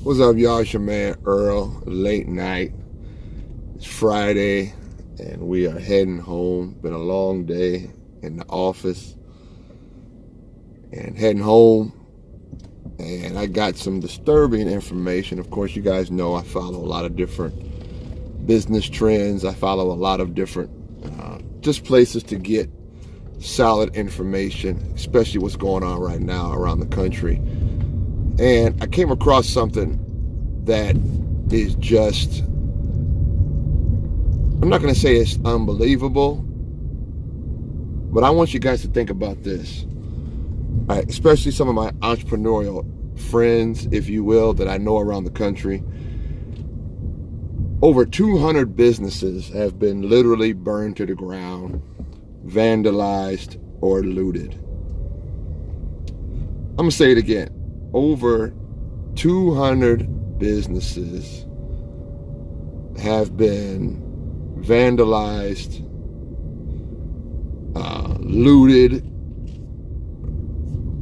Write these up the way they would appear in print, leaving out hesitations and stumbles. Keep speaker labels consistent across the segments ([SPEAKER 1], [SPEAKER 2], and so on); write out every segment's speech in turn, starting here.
[SPEAKER 1] What's up, y'all? It's your man Earl. Late night. It's Friday, and we are heading home. Been a long day in the office, and heading home. And I got some disturbing information. Of course, you guys know I follow a lot of different business trends. I follow a lot of different just places to get solid information, especially what's going on right now around the country. And I came across something that is just, I'm not going to say it's unbelievable, but I want you guys to think about this. All right, especially some of my entrepreneurial friends, if you will, that I know around the country. Over 200 businesses have been literally burned to the ground, vandalized, or looted. I'm going to say it again. Over 200 businesses have been vandalized, looted,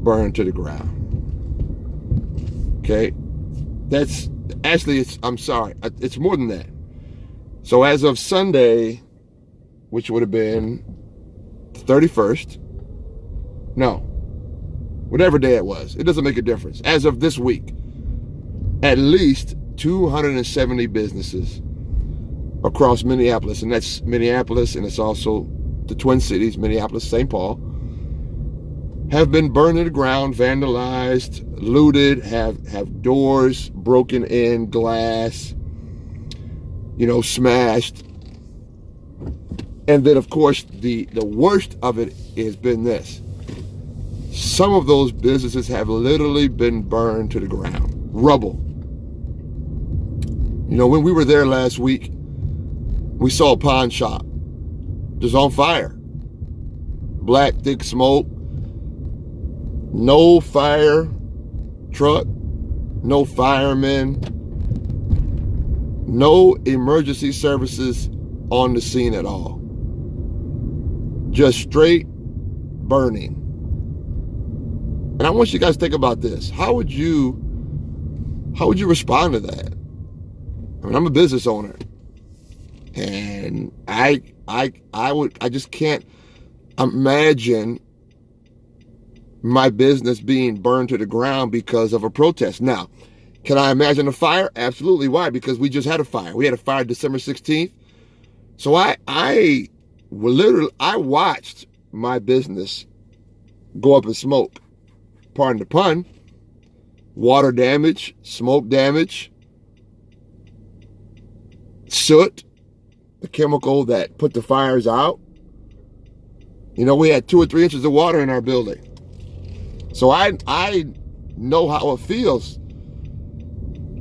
[SPEAKER 1] burned to the ground. Okay? That's actually, I'm sorry, it's more than that. So as of Sunday, which would have been the 31st, no, whatever day it was, it doesn't make a difference. As of this week, at least 270 businesses across Minneapolis, and that's Minneapolis, and it's also the Twin Cities, Minneapolis, St. Paul, have been burned to the ground, vandalized, looted, have doors broken in, glass, smashed. And then, of course, the worst of it has been this. Some of those businesses have literally been burned to the ground. Rubble. When we were there last week, we saw a pawn shop just on fire. Black, thick smoke. No fire truck. No firemen. No emergency services on the scene at all. Just straight burning. And I want you guys to think about this. How would you respond to that? I mean, I'm a business owner, and I just can't imagine my business being burned to the ground because of a protest. Now, can I imagine a fire? Absolutely. Why? Because we just had a fire. We had a fire December 16th. So I watched my business go up in smoke. Pardon the pun. Water damage, smoke damage, soot, the chemical that put the fires out. We had 2 or 3 inches of water in our building. So I know how it feels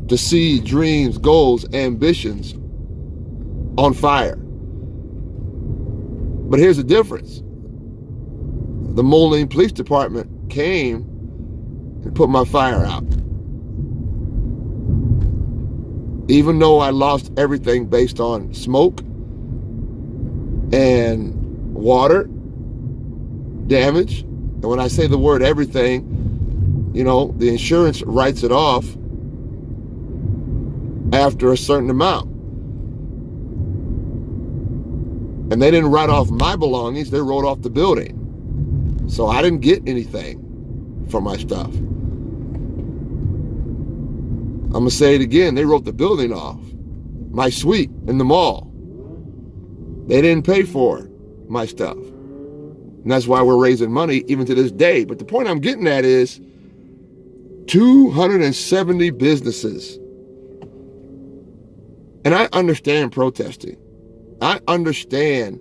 [SPEAKER 1] to see dreams, goals, ambitions on fire. But here's the difference. The Moline Police Department came and put my fire out. Even though I lost everything based on smoke and water damage, and when I say the word everything, the insurance writes it off after a certain amount. And they didn't write off my belongings, they wrote off the building. So I didn't get anything for my stuff. I'm going to say it again. They wrote the building off. My suite in the mall. They didn't pay for my stuff. And that's why we're raising money even to this day. But the point I'm getting at is 270 businesses. And I understand protesting. I understand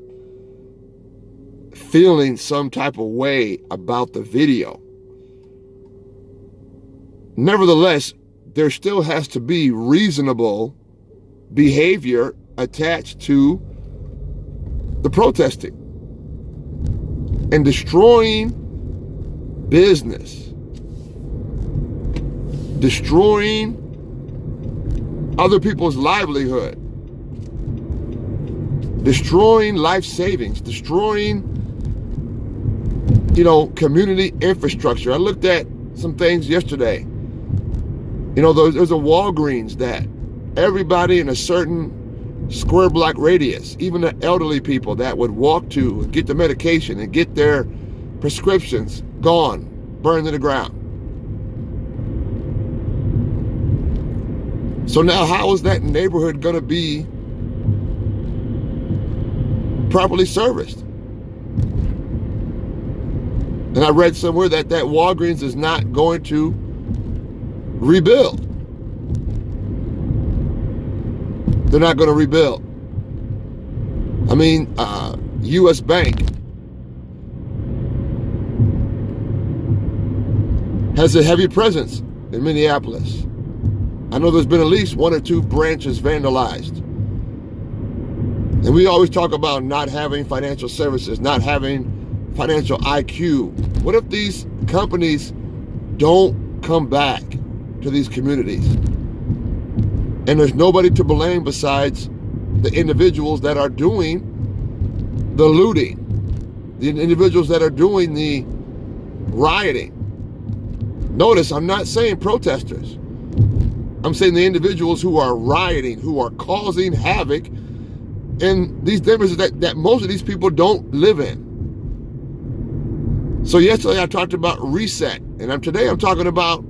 [SPEAKER 1] feeling some type of way about the video. Nevertheless, there still has to be reasonable behavior attached to the protesting. And destroying business, destroying other people's livelihood, destroying life savings, destroying, community infrastructure. I looked at some things yesterday. You know, there's a Walgreens that everybody in a certain square block radius, even the elderly people that would walk to get the medication and get their prescriptions, gone, burned to the ground. So now how is that neighborhood going to be properly serviced? And I read somewhere that Walgreens is not going to rebuild. They're not going to rebuild. I mean, U.S. Bank has a heavy presence in Minneapolis. I know there's been at least 1 or 2 branches vandalized. And we always talk about not having financial services, not having financial IQ. What if these companies don't come back to these communities? And there's nobody to blame besides the individuals that are doing the looting, the individuals that are doing the rioting. Notice, I'm not saying protesters. I'm saying the individuals who are rioting, who are causing havoc in these neighborhoods that most of these people don't live in. So yesterday I talked about reset, and today I'm talking about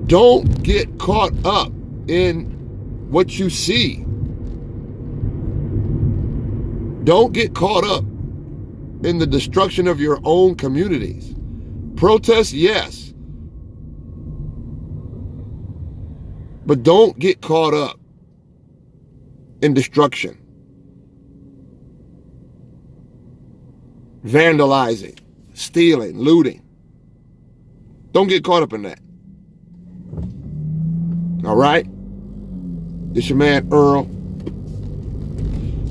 [SPEAKER 1] don't get caught up in what you see. Don't get caught up in the destruction of your own communities. Protest, yes. But don't get caught up in destruction. Vandalizing, stealing, looting. Don't get caught up in that. All right? It's your man, Earl.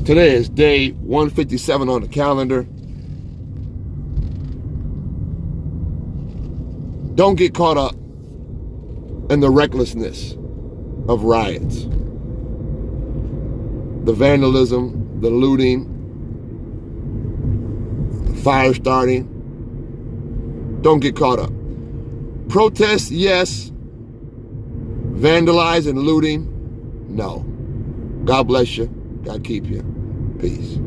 [SPEAKER 1] Today is day 157 on the calendar. Don't get caught up in the recklessness of riots. The vandalism, the looting, the fire starting. Don't get caught up. Protest, yes. Vandalize and looting, no. God bless you. God keep you. Peace.